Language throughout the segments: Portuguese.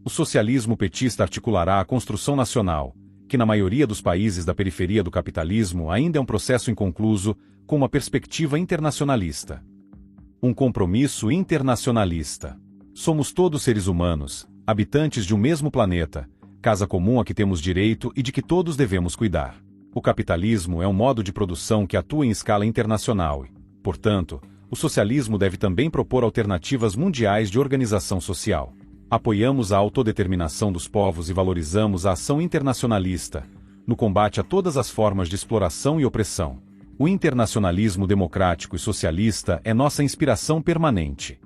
O socialismo petista articulará a construção nacional, que na maioria dos países da periferia do capitalismo ainda é um processo inconcluso, com uma perspectiva internacionalista. Um compromisso internacionalista. Somos todos seres humanos, habitantes de um mesmo planeta, casa comum a que temos direito e de que todos devemos cuidar. O capitalismo é um modo de produção que atua em escala internacional e, portanto, o socialismo deve também propor alternativas mundiais de organização social. Apoiamos a autodeterminação dos povos e valorizamos a ação internacionalista, no combate a todas as formas de exploração e opressão. O internacionalismo democrático e socialista é nossa inspiração permanente.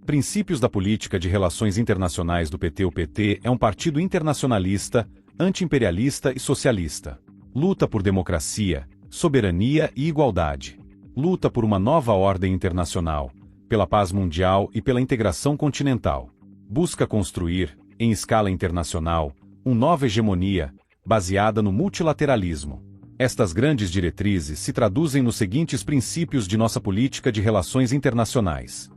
Princípios da política de relações internacionais do PT. O PT é um partido internacionalista, anti-imperialista e socialista. Luta por democracia, soberania e igualdade. Luta por uma nova ordem internacional, pela paz mundial e pela integração continental. Busca construir, em escala internacional, uma nova hegemonia, baseada no multilateralismo. Estas grandes diretrizes se traduzem nos seguintes princípios de nossa política de relações internacionais.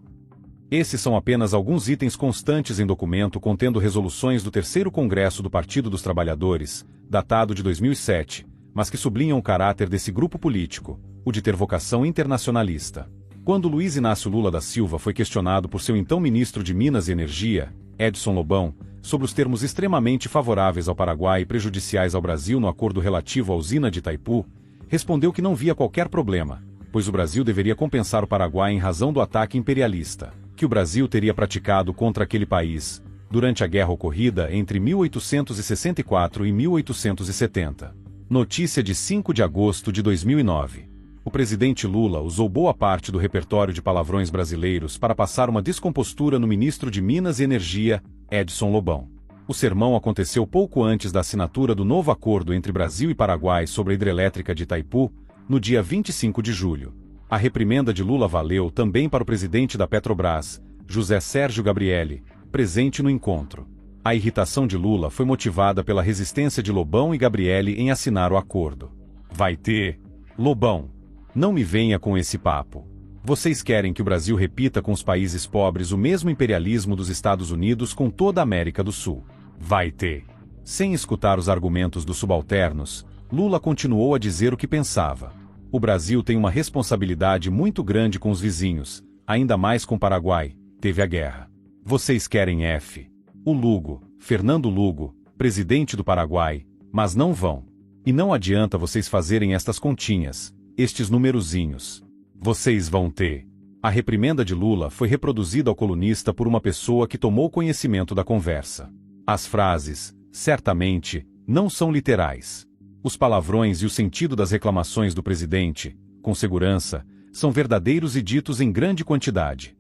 Esses são apenas alguns itens constantes em documento contendo resoluções do Terceiro Congresso do Partido dos Trabalhadores, datado de 2007, mas que sublinham o caráter desse grupo político, o de ter vocação internacionalista. Quando Luiz Inácio Lula da Silva foi questionado por seu então ministro de Minas e Energia, Edson Lobão, sobre os termos extremamente favoráveis ao Paraguai e prejudiciais ao Brasil no acordo relativo à usina de Itaipu, respondeu que não via qualquer problema, pois o Brasil deveria compensar o Paraguai em razão do ataque imperialista que o Brasil teria praticado contra aquele país, durante a guerra ocorrida entre 1864 e 1870. Notícia de 5 de agosto de 2009. O presidente Lula usou boa parte do repertório de palavrões brasileiros para passar uma descompostura no ministro de Minas e Energia, Edson Lobão. O sermão aconteceu pouco antes da assinatura do novo acordo entre Brasil e Paraguai sobre a hidrelétrica de Itaipu, no dia 25 de julho. A reprimenda de Lula valeu também para o presidente da Petrobras, José Sérgio Gabrielli, presente no encontro. A irritação de Lula foi motivada pela resistência de Lobão e Gabrielli em assinar o acordo. Vai ter, Lobão. Não me venha com esse papo. Vocês querem que o Brasil repita com os países pobres o mesmo imperialismo dos Estados Unidos com toda a América do Sul. Vai ter. Sem escutar os argumentos dos subalternos, Lula continuou a dizer o que pensava. O Brasil tem uma responsabilidade muito grande com os vizinhos, ainda mais com o Paraguai, teve a guerra. Vocês querem o Lugo, Fernando Lugo, presidente do Paraguai, mas não vão. E não adianta vocês fazerem estas continhas, estes numerozinhos. Vocês vão ter. A reprimenda de Lula foi reproduzida ao colunista por uma pessoa que tomou conhecimento da conversa. As frases, certamente, não são literais. Os palavrões e o sentido das reclamações do presidente, com segurança, são verdadeiros e ditos em grande quantidade.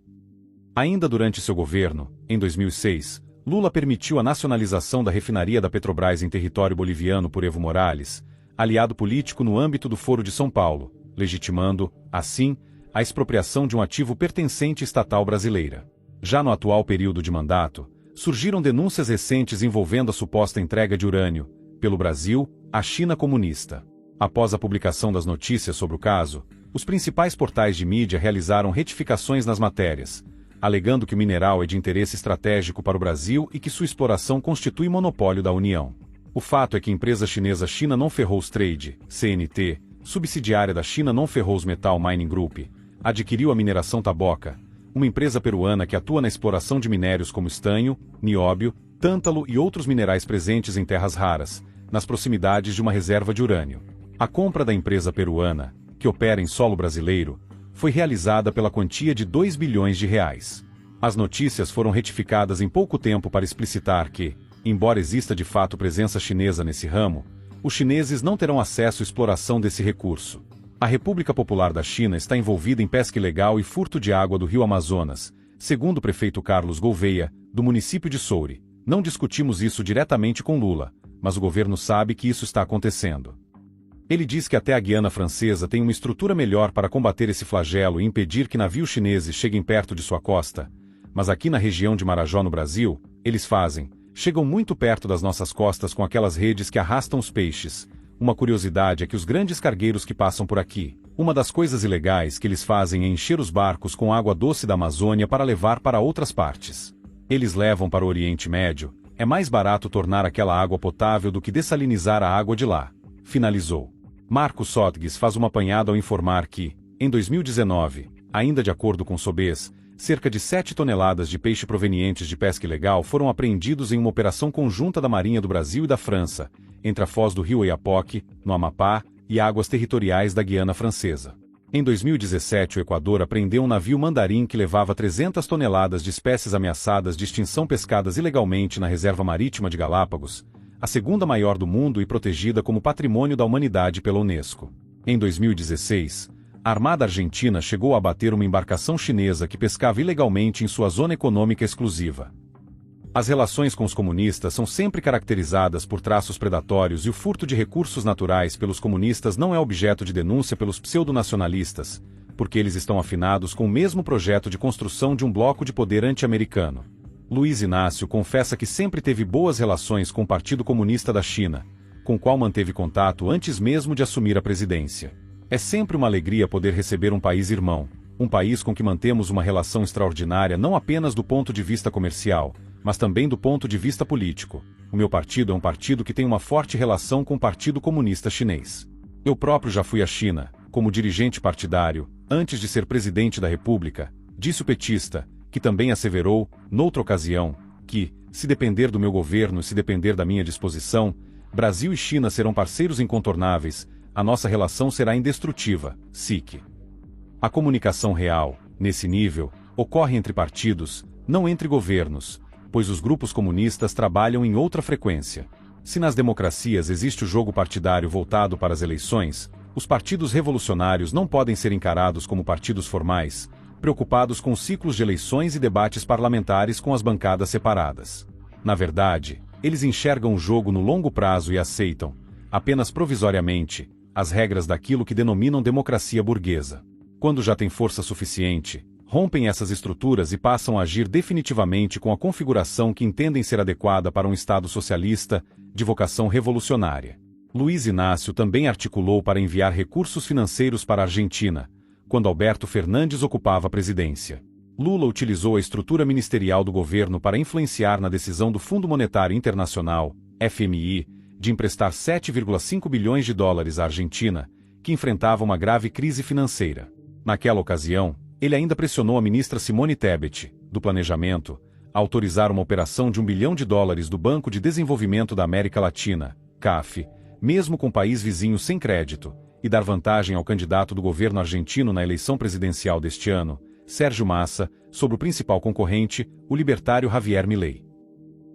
Ainda durante seu governo, em 2006, Lula permitiu a nacionalização da refinaria da Petrobras em território boliviano por Evo Morales, aliado político no âmbito do Foro de São Paulo, legitimando, assim, a expropriação de um ativo pertencente estatal brasileira. Já no atual período de mandato, surgiram denúncias recentes envolvendo a suposta entrega de urânio, pelo Brasil, à China comunista. Após a publicação das notícias sobre o caso, os principais portais de mídia realizaram retificações nas matérias, alegando que o mineral é de interesse estratégico para o Brasil e que sua exploração constitui monopólio da União. O fato é que a empresa chinesa China Non-Ferrous Trade, CNT, subsidiária da China Non-Ferrous Metal Mining Group, adquiriu a mineração Taboca, uma empresa peruana que atua na exploração de minérios como estanho, nióbio, tântalo e outros minerais presentes em terras raras, nas proximidades de uma reserva de urânio. A compra da empresa peruana, que opera em solo brasileiro, foi realizada pela quantia de 2 bilhões de reais. As notícias foram retificadas em pouco tempo para explicitar que, embora exista de fato presença chinesa nesse ramo, os chineses não terão acesso à exploração desse recurso. A República Popular da China está envolvida em pesca ilegal e furto de água do rio Amazonas, segundo o prefeito Carlos Gouveia, do município de Soure. Não discutimos isso diretamente com Lula, mas o governo sabe que isso está acontecendo. Ele diz que até a Guiana Francesa tem uma estrutura melhor para combater esse flagelo e impedir que navios chineses cheguem perto de sua costa, mas aqui na região de Marajó, no Brasil, eles chegam muito perto das nossas costas com aquelas redes que arrastam os peixes. Uma curiosidade é que os grandes cargueiros que passam por aqui, uma das coisas ilegais que eles fazem é encher os barcos com água doce da Amazônia para levar para outras partes. Eles levam para o Oriente Médio, é mais barato tornar aquela água potável do que dessalinizar a água de lá, finalizou. Marco Sotges faz um apanhado ao informar que, em 2019, ainda de acordo com Sobes, cerca de 7 toneladas de peixe provenientes de pesca ilegal foram apreendidos em uma operação conjunta da Marinha do Brasil e da França, entre a foz do rio Oiapoque, no Amapá, e águas territoriais da Guiana Francesa. Em 2017, o Equador apreendeu um navio mandarim que levava 300 toneladas de espécies ameaçadas de extinção pescadas ilegalmente na Reserva Marítima de Galápagos, a segunda maior do mundo e protegida como Patrimônio da Humanidade pela Unesco. Em 2016, a Armada Argentina chegou a abater uma embarcação chinesa que pescava ilegalmente em sua zona econômica exclusiva. As relações com os comunistas são sempre caracterizadas por traços predatórios e o furto de recursos naturais pelos comunistas não é objeto de denúncia pelos pseudonacionalistas, porque eles estão afinados com o mesmo projeto de construção de um bloco de poder anti-americano. Luiz Inácio confessa que sempre teve boas relações com o Partido Comunista da China, com o qual manteve contato antes mesmo de assumir a presidência. É sempre uma alegria poder receber um país irmão, um país com que mantemos uma relação extraordinária não apenas do ponto de vista comercial, mas também do ponto de vista político. O meu partido é um partido que tem uma forte relação com o Partido Comunista Chinês. Eu próprio já fui à China, como dirigente partidário, antes de ser presidente da República, disse o petista, que também asseverou, noutra ocasião, que, se depender do meu governo e se depender da minha disposição, Brasil e China serão parceiros incontornáveis, a nossa relação será indestrutível, SIC. A comunicação real, nesse nível, ocorre entre partidos, não entre governos, pois os grupos comunistas trabalham em outra frequência. Se nas democracias existe o jogo partidário voltado para as eleições, os partidos revolucionários não podem ser encarados como partidos formais, preocupados com ciclos de eleições e debates parlamentares com as bancadas separadas. Na verdade, eles enxergam o jogo no longo prazo e aceitam, apenas provisoriamente, as regras daquilo que denominam democracia burguesa. Quando já têm força suficiente, rompem essas estruturas e passam a agir definitivamente com a configuração que entendem ser adequada para um Estado socialista, de vocação revolucionária. Luiz Inácio também articulou para enviar recursos financeiros para a Argentina, quando Alberto Fernandes ocupava a presidência. Lula utilizou a estrutura ministerial do governo para influenciar na decisão do Fundo Monetário Internacional, FMI, de emprestar 7,5 bilhões de dólares à Argentina, que enfrentava uma grave crise financeira. Naquela ocasião, ele ainda pressionou a ministra Simone Tebet, do Planejamento, a autorizar uma operação de $1 bilhão do Banco de Desenvolvimento da América Latina, CAF, mesmo com o país vizinho sem crédito, e dar vantagem ao candidato do governo argentino na eleição presidencial deste ano, Sérgio Massa, sobre o principal concorrente, o libertário Javier Milei.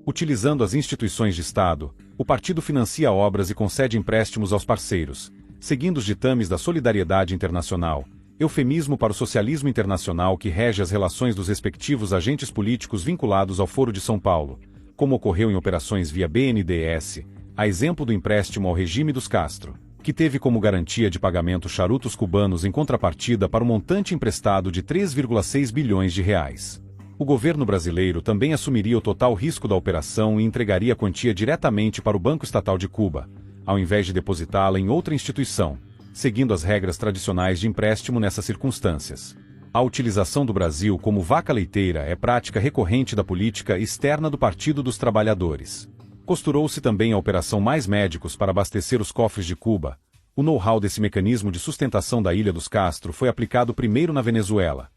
Utilizando as instituições de Estado, o partido financia obras e concede empréstimos aos parceiros, seguindo os ditames da solidariedade internacional, eufemismo para o socialismo internacional que rege as relações dos respectivos agentes políticos vinculados ao Foro de São Paulo, como ocorreu em operações via BNDES, a exemplo do empréstimo ao regime dos Castro, que teve como garantia de pagamento charutos cubanos em contrapartida para um montante emprestado de 3,6 bilhões de reais. O governo brasileiro também assumiria o total risco da operação e entregaria a quantia diretamente para o Banco Estatal de Cuba, ao invés de depositá-la em outra instituição, seguindo as regras tradicionais de empréstimo nessas circunstâncias. A utilização do Brasil como vaca leiteira é prática recorrente da política externa do Partido dos Trabalhadores. Costurou-se também a Operação Mais Médicos para abastecer os cofres de Cuba. O know-how desse mecanismo de sustentação da Ilha dos Castro foi aplicado primeiro na Venezuela.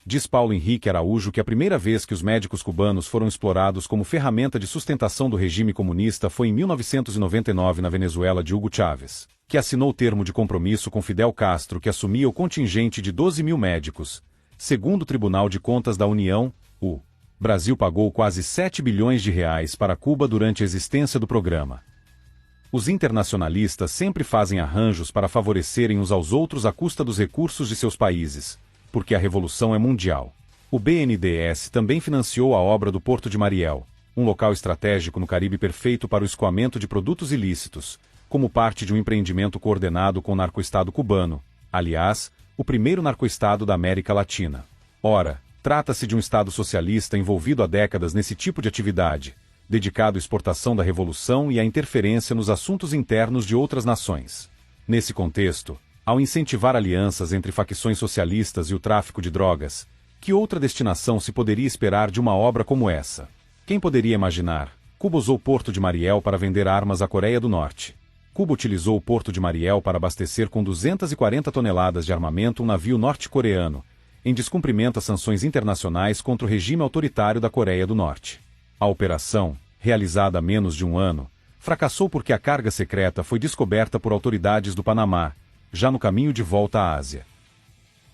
Diz Paulo Henrique Araújo que a primeira vez que os médicos cubanos foram explorados como ferramenta de sustentação do regime comunista foi em 1999 na Venezuela de Hugo Chávez, que assinou termo de compromisso com Fidel Castro que assumia o contingente de 12 mil médicos. Segundo o Tribunal de Contas da União, o Brasil pagou quase 7 bilhões de reais para Cuba durante a existência do programa. Os internacionalistas sempre fazem arranjos para favorecerem uns aos outros à custa dos recursos de seus países, porque a revolução é mundial. O BNDES também financiou a obra do Porto de Mariel, um local estratégico no Caribe perfeito para o escoamento de produtos ilícitos, como parte de um empreendimento coordenado com o narcoestado cubano, aliás, o primeiro narcoestado da América Latina. Ora, trata-se de um Estado socialista envolvido há décadas nesse tipo de atividade, dedicado à exportação da revolução e à interferência nos assuntos internos de outras nações. Nesse contexto, ao incentivar alianças entre facções socialistas e o tráfico de drogas, Que outra destinação se poderia esperar de uma obra como essa? Quem poderia imaginar? Cuba usou o Porto de Mariel para vender armas à Coreia do Norte. Cuba utilizou o Porto de Mariel para abastecer com 240 toneladas de armamento um navio norte-coreano, em descumprimento às sanções internacionais contra o regime autoritário da Coreia do Norte. A operação, realizada há menos de um ano, fracassou porque a carga secreta foi descoberta por autoridades do Panamá, já no caminho de volta à Ásia.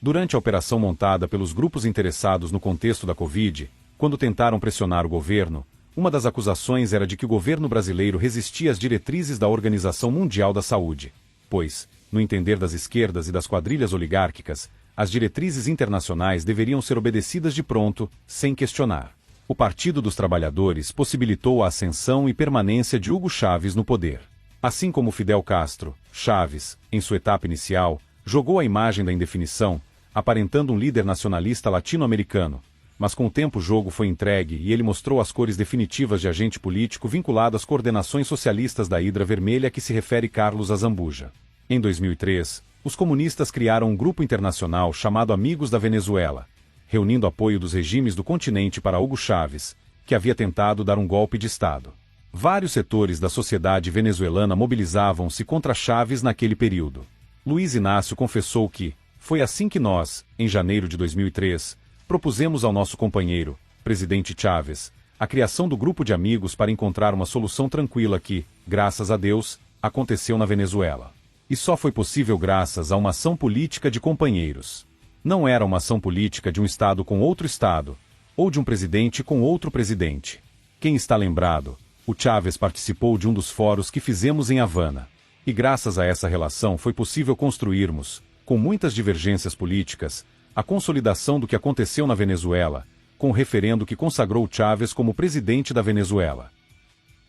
Durante a operação montada pelos grupos interessados no contexto da Covid, quando tentaram pressionar o governo, uma das acusações era de que o governo brasileiro resistia às diretrizes da Organização Mundial da Saúde, pois, no entender das esquerdas e das quadrilhas oligárquicas, as diretrizes internacionais deveriam ser obedecidas de pronto, sem questionar. O Partido dos Trabalhadores possibilitou a ascensão e permanência de Hugo Chávez no poder. Assim como Fidel Castro, Chávez, em sua etapa inicial, jogou a imagem da indefinição, aparentando um líder nacionalista latino-americano, mas com o tempo o jogo foi entregue e ele mostrou as cores definitivas de agente político vinculado às coordenações socialistas da Hidra Vermelha a que se refere Carlos Azambuja. Em 2003, os comunistas criaram um grupo internacional chamado Amigos da Venezuela, reunindo apoio dos regimes do continente para Hugo Chávez, que havia tentado dar um golpe de Estado. Vários setores da sociedade venezuelana mobilizavam-se contra Chávez naquele período. Luiz Inácio confessou que, foi assim que nós, em janeiro de 2003, propusemos ao nosso companheiro, presidente Chávez, a criação do grupo de amigos para encontrar uma solução tranquila que, graças a Deus, aconteceu na Venezuela. E só foi possível graças a uma ação política de companheiros. Não era uma ação política de um Estado com outro Estado, ou de um presidente com outro presidente. Quem está lembrado, o Chávez participou de um dos fóruns que fizemos em Havana. E graças a essa relação foi possível construirmos, com muitas divergências políticas, a consolidação do que aconteceu na Venezuela, com o referendo que consagrou Chávez como presidente da Venezuela.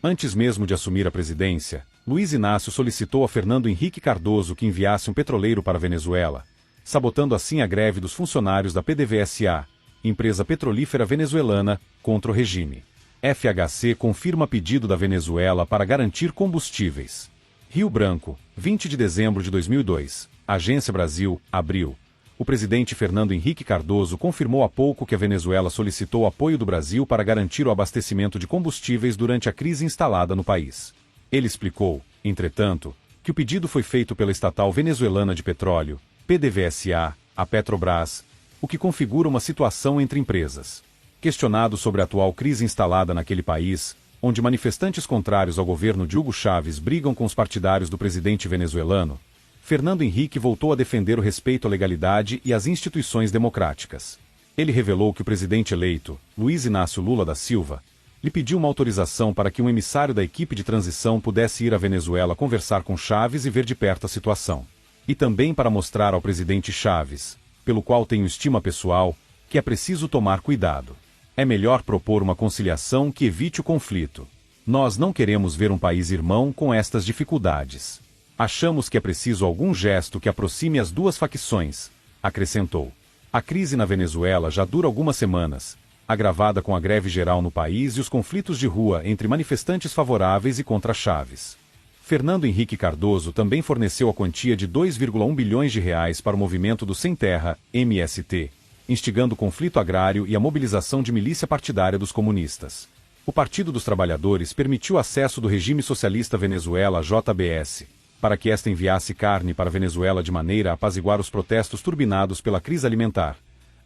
Antes mesmo de assumir a presidência, Luiz Inácio solicitou a Fernando Henrique Cardoso que enviasse um petroleiro para a Venezuela, sabotando assim a greve dos funcionários da PDVSA, empresa petrolífera venezuelana, contra o regime. FHC confirma pedido da Venezuela para garantir combustíveis. Rio Branco, 20 de dezembro de 2002. Agência Brasil, abril. O presidente Fernando Henrique Cardoso confirmou há pouco que a Venezuela solicitou apoio do Brasil para garantir o abastecimento de combustíveis durante a crise instalada no país. Ele explicou, entretanto, que o pedido foi feito pela estatal venezuelana de petróleo, PDVSA, a Petrobras, o que configura uma situação entre empresas. Questionado sobre a atual crise instalada naquele país, onde manifestantes contrários ao governo de Hugo Chávez brigam com os partidários do presidente venezuelano, Fernando Henrique voltou a defender o respeito à legalidade e às instituições democráticas. Ele revelou que o presidente eleito, Luiz Inácio Lula da Silva, lhe pediu uma autorização para que um emissário da equipe de transição pudesse ir à Venezuela conversar com Chávez e ver de perto a situação. E também para mostrar ao presidente Chávez, pelo qual tenho estima pessoal, que é preciso tomar cuidado. É melhor propor uma conciliação que evite o conflito. Nós não queremos ver um país irmão com estas dificuldades. Achamos que é preciso algum gesto que aproxime as duas facções, acrescentou. A crise na Venezuela já dura algumas semanas, agravada com a greve geral no país e os conflitos de rua entre manifestantes favoráveis e contra Chávez. Fernando Henrique Cardoso também forneceu a quantia de 2,1 bilhões de reais para o movimento do Sem Terra, MST, instigando o conflito agrário e a mobilização de milícia partidária dos comunistas. O Partido dos Trabalhadores permitiu acesso do regime socialista Venezuela à JBS, para que esta enviasse carne para a Venezuela de maneira a apaziguar os protestos turbinados pela crise alimentar,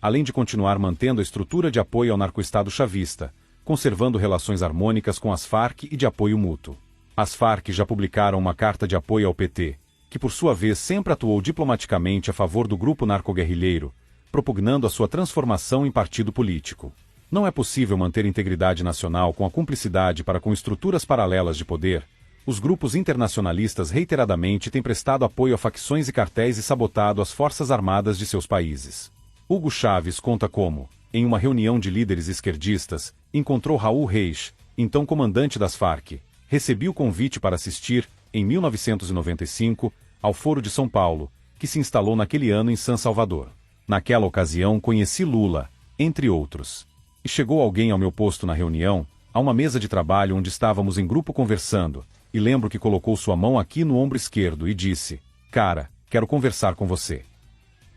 além de continuar mantendo a estrutura de apoio ao narcoestado chavista, conservando relações harmônicas com as Farc e de apoio mútuo. As Farc já publicaram uma carta de apoio ao PT, que por sua vez sempre atuou diplomaticamente a favor do grupo narcoguerrilheiro, propugnando a sua transformação em partido político. Não é possível manter integridade nacional com a cumplicidade para com estruturas paralelas de poder. Os grupos internacionalistas reiteradamente têm prestado apoio a facções e cartéis e sabotado as forças armadas de seus países. Hugo Chávez conta como, em uma reunião de líderes esquerdistas, encontrou Raul Reis, então comandante das Farc. Recebi o convite para assistir, em 1995, ao Foro de São Paulo, que se instalou naquele ano em San Salvador. Naquela ocasião conheci Lula, entre outros. E chegou alguém ao meu posto na reunião, a uma mesa de trabalho onde estávamos em grupo conversando, e lembro que colocou sua mão aqui no ombro esquerdo e disse: "Cara, quero conversar com você."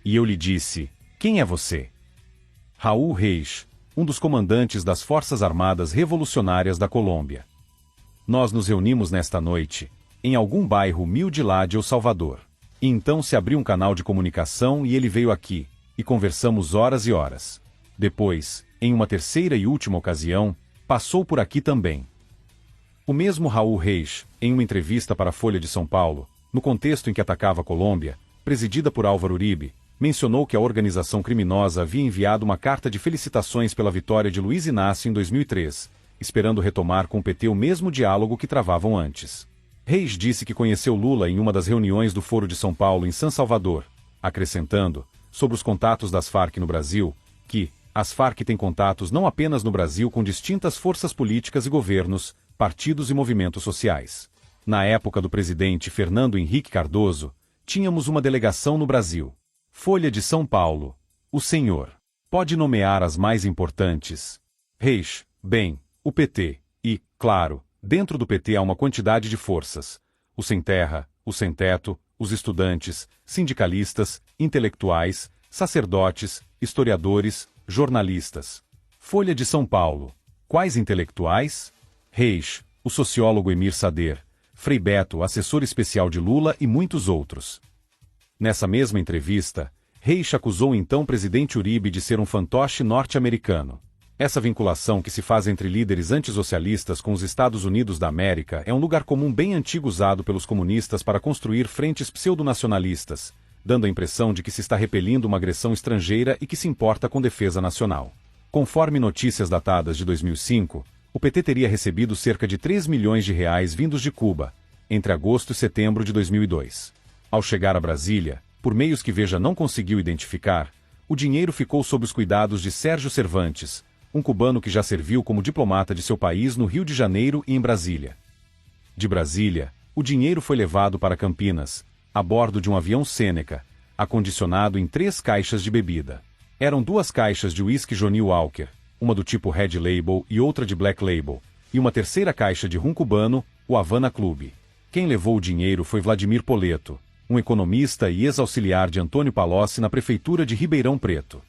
E eu lhe disse: "Quem é você?" Raul Reis, um dos comandantes das Forças Armadas Revolucionárias da Colômbia. Nós nos reunimos nesta noite, em algum bairro humilde lá de El Salvador. E então se abriu um canal de comunicação e ele veio aqui, e conversamos horas e horas. Depois, em uma terceira e última ocasião, passou por aqui também. O mesmo Raul Reis, em uma entrevista para a Folha de São Paulo, no contexto em que atacava a Colômbia, presidida por Álvaro Uribe, mencionou que a organização criminosa havia enviado uma carta de felicitações pela vitória de Luiz Inácio em 2003, esperando retomar com o PT o mesmo diálogo que travavam antes. Reis disse que conheceu Lula em uma das reuniões do Foro de São Paulo em San Salvador, acrescentando, sobre os contatos das Farc no Brasil, que as Farc têm contatos não apenas no Brasil com distintas forças políticas e governos, partidos e movimentos sociais. Na época do presidente Fernando Henrique Cardoso, tínhamos uma delegação no Brasil. Folha de São Paulo. O senhor pode nomear as mais importantes? Reis, bem, o PT. E, claro, dentro do PT há uma quantidade de forças. Os sem terra, os sem teto, os estudantes, sindicalistas, intelectuais, sacerdotes, historiadores, jornalistas. Folha de São Paulo. Quais intelectuais? Reis, o sociólogo Emir Sader, Frei Beto, assessor especial de Lula e muitos outros. Nessa mesma entrevista, Reis acusou o então presidente Uribe de ser um fantoche norte-americano. Essa vinculação que se faz entre líderes antissocialistas com os Estados Unidos da América é um lugar comum bem antigo usado pelos comunistas para construir frentes pseudonacionalistas, dando a impressão de que se está repelindo uma agressão estrangeira e que se importa com defesa nacional. Conforme notícias datadas de 2005, o PT teria recebido cerca de 3 milhões de reais vindos de Cuba, entre agosto e setembro de 2002. Ao chegar a Brasília, por meios que Veja não conseguiu identificar, o dinheiro ficou sob os cuidados de Sérgio Cervantes, um cubano que já serviu como diplomata de seu país no Rio de Janeiro e em Brasília. De Brasília, o dinheiro foi levado para Campinas, a bordo de um avião Sêneca, acondicionado em 3 caixas de bebida. Eram 2 caixas de uísque Johnnie Walker, uma do tipo Red Label e outra de Black Label, e uma terceira caixa de rum cubano, o Havana Club. Quem levou o dinheiro foi Vladimir Poleto, um economista e ex-auxiliar de Antônio Palocci na prefeitura de Ribeirão Preto.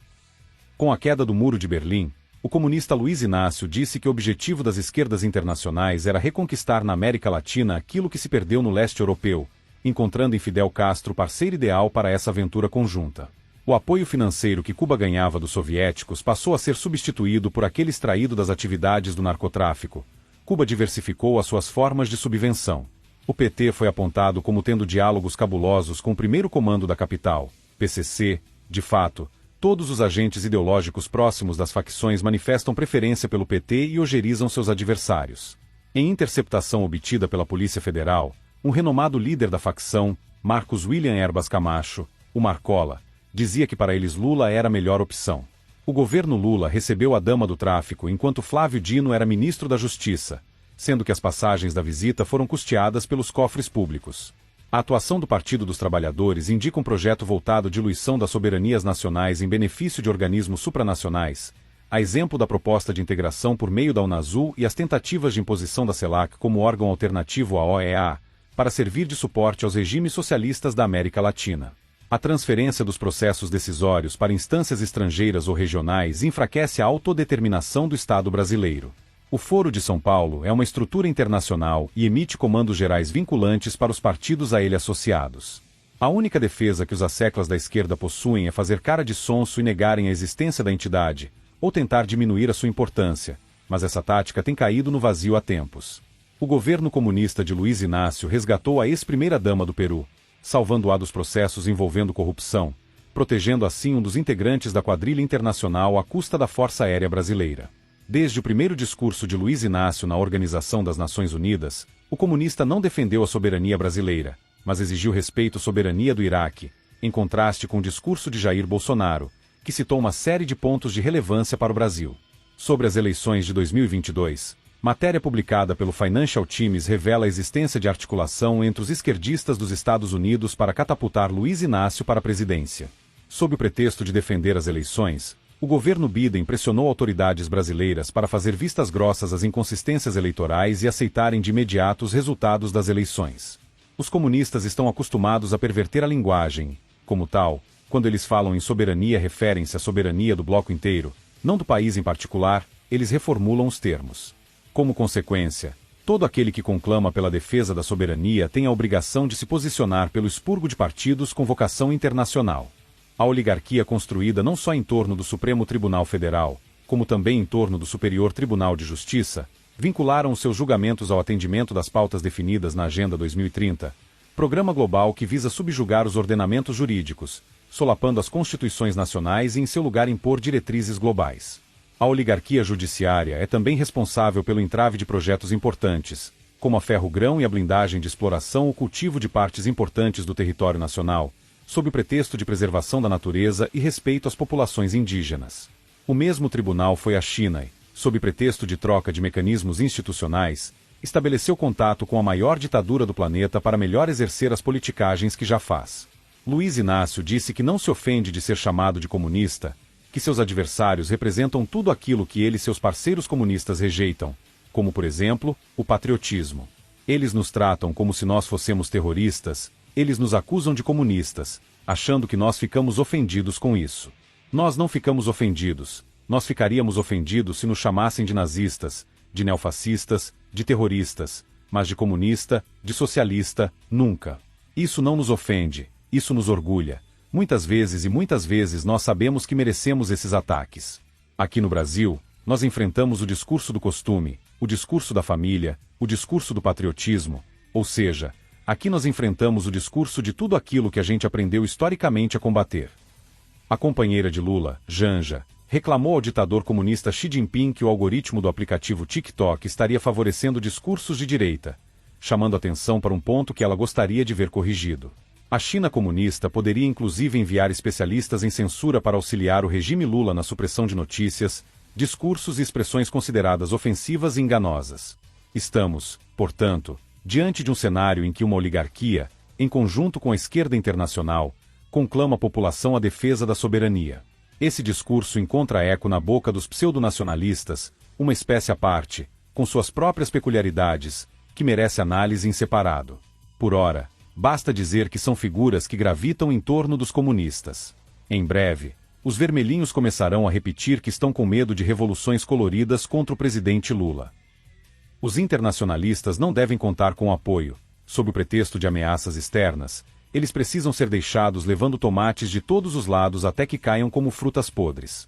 Com a queda do Muro de Berlim, o comunista Luiz Inácio disse que o objetivo das esquerdas internacionais era reconquistar na América Latina aquilo que se perdeu no leste europeu, encontrando em Fidel Castro parceiro ideal para essa aventura conjunta. O apoio financeiro que Cuba ganhava dos soviéticos passou a ser substituído por aquele extraído das atividades do narcotráfico. Cuba diversificou as suas formas de subvenção. O PT foi apontado como tendo diálogos cabulosos com o primeiro comando da capital, PCC. De fato, todos os agentes ideológicos próximos das facções manifestam preferência pelo PT e ogerizam seus adversários. Em interceptação obtida pela Polícia Federal, um renomado líder da facção, Marcos William Erbas Camacho, o Marcola, dizia que para eles Lula era a melhor opção. O governo Lula recebeu a dama do tráfico enquanto Flávio Dino era ministro da Justiça, sendo que as passagens da visita foram custeadas pelos cofres públicos. A atuação do Partido dos Trabalhadores indica um projeto voltado à diluição das soberanias nacionais em benefício de organismos supranacionais, a exemplo da proposta de integração por meio da Unasul e as tentativas de imposição da CELAC como órgão alternativo à OEA, para servir de suporte aos regimes socialistas da América Latina. A transferência dos processos decisórios para instâncias estrangeiras ou regionais enfraquece a autodeterminação do Estado brasileiro. O Foro de São Paulo é uma estrutura internacional e emite comandos gerais vinculantes para os partidos a ele associados. A única defesa que os asseclas da esquerda possuem é fazer cara de sonso e negarem a existência da entidade, ou tentar diminuir a sua importância, mas essa tática tem caído no vazio há tempos. O governo comunista de Luiz Inácio resgatou a ex-primeira-dama do Peru, salvando-a dos processos envolvendo corrupção, protegendo assim um dos integrantes da quadrilha internacional à custa da Força Aérea Brasileira. Desde o primeiro discurso de Luiz Inácio na Organização das Nações Unidas, o comunista não defendeu a soberania brasileira, mas exigiu respeito à soberania do Iraque, em contraste com o discurso de Jair Bolsonaro, que citou uma série de pontos de relevância para o Brasil. Sobre as eleições de 2022, matéria publicada pelo Financial Times revela a existência de articulação entre os esquerdistas dos Estados Unidos para catapultar Luiz Inácio para a presidência. Sob o pretexto de defender as eleições, o governo Biden pressionou autoridades brasileiras para fazer vistas grossas às inconsistências eleitorais e aceitarem de imediato os resultados das eleições. Os comunistas estão acostumados a perverter a linguagem. Como tal, Quando eles falam em soberania, referem-se à soberania do bloco inteiro, não do país em particular, eles reformulam os termos. Como consequência, todo aquele que conclama pela defesa da soberania tem a obrigação de se posicionar pelo expurgo de partidos com vocação internacional. A oligarquia construída não só em torno do Supremo Tribunal Federal, como também em torno do Superior Tribunal de Justiça, vincularam os seus julgamentos ao atendimento das pautas definidas na Agenda 2030, programa global que visa subjugar os ordenamentos jurídicos, solapando as constituições nacionais e em seu lugar impor diretrizes globais. A oligarquia judiciária é também responsável pelo entrave de projetos importantes, como a ferro-grão e a blindagem de exploração ou cultivo de partes importantes do território nacional, sob o pretexto de preservação da natureza e respeito às populações indígenas. O mesmo tribunal foi à China e, sob pretexto de troca de mecanismos institucionais, estabeleceu contato com a maior ditadura do planeta para melhor exercer as politicagens que já faz. Luiz Inácio disse que não se ofende de ser chamado de comunista, que seus adversários representam tudo aquilo que ele e seus parceiros comunistas rejeitam, como, por exemplo, o patriotismo. Eles nos tratam como se nós fossemos terroristas, eles nos acusam de comunistas, achando que nós ficamos ofendidos com isso. Nós não ficamos ofendidos, nós ficaríamos ofendidos se nos chamassem de nazistas, de neofascistas, de terroristas, mas de comunista, de socialista, nunca. Isso não nos ofende, isso nos orgulha. Muitas vezes nós sabemos que merecemos esses ataques. Aqui no Brasil, nós enfrentamos o discurso do costume, o discurso da família, o discurso do patriotismo, ou seja, aqui nós enfrentamos o discurso de tudo aquilo que a gente aprendeu historicamente a combater. A companheira de Lula, Janja, reclamou ao ditador comunista Xi Jinping que o algoritmo do aplicativo TikTok estaria favorecendo discursos de direita, chamando atenção para um ponto que ela gostaria de ver corrigido. A China comunista poderia inclusive enviar especialistas em censura para auxiliar o regime Lula na supressão de notícias, discursos e expressões consideradas ofensivas e enganosas. Estamos, portanto, diante de um cenário em que uma oligarquia, em conjunto com a esquerda internacional, conclama a população à defesa da soberania. Esse discurso encontra eco na boca dos pseudonacionalistas, uma espécie à parte, com suas próprias peculiaridades, que merece análise em separado. Por ora, basta dizer que são figuras que gravitam em torno dos comunistas. Em breve, os vermelhinhos começarão a repetir que estão com medo de revoluções coloridas contra o presidente Lula. Os internacionalistas não devem contar com apoio, sob o pretexto de ameaças externas. Eles precisam ser deixados levando tomates de todos os lados até que caiam como frutas podres.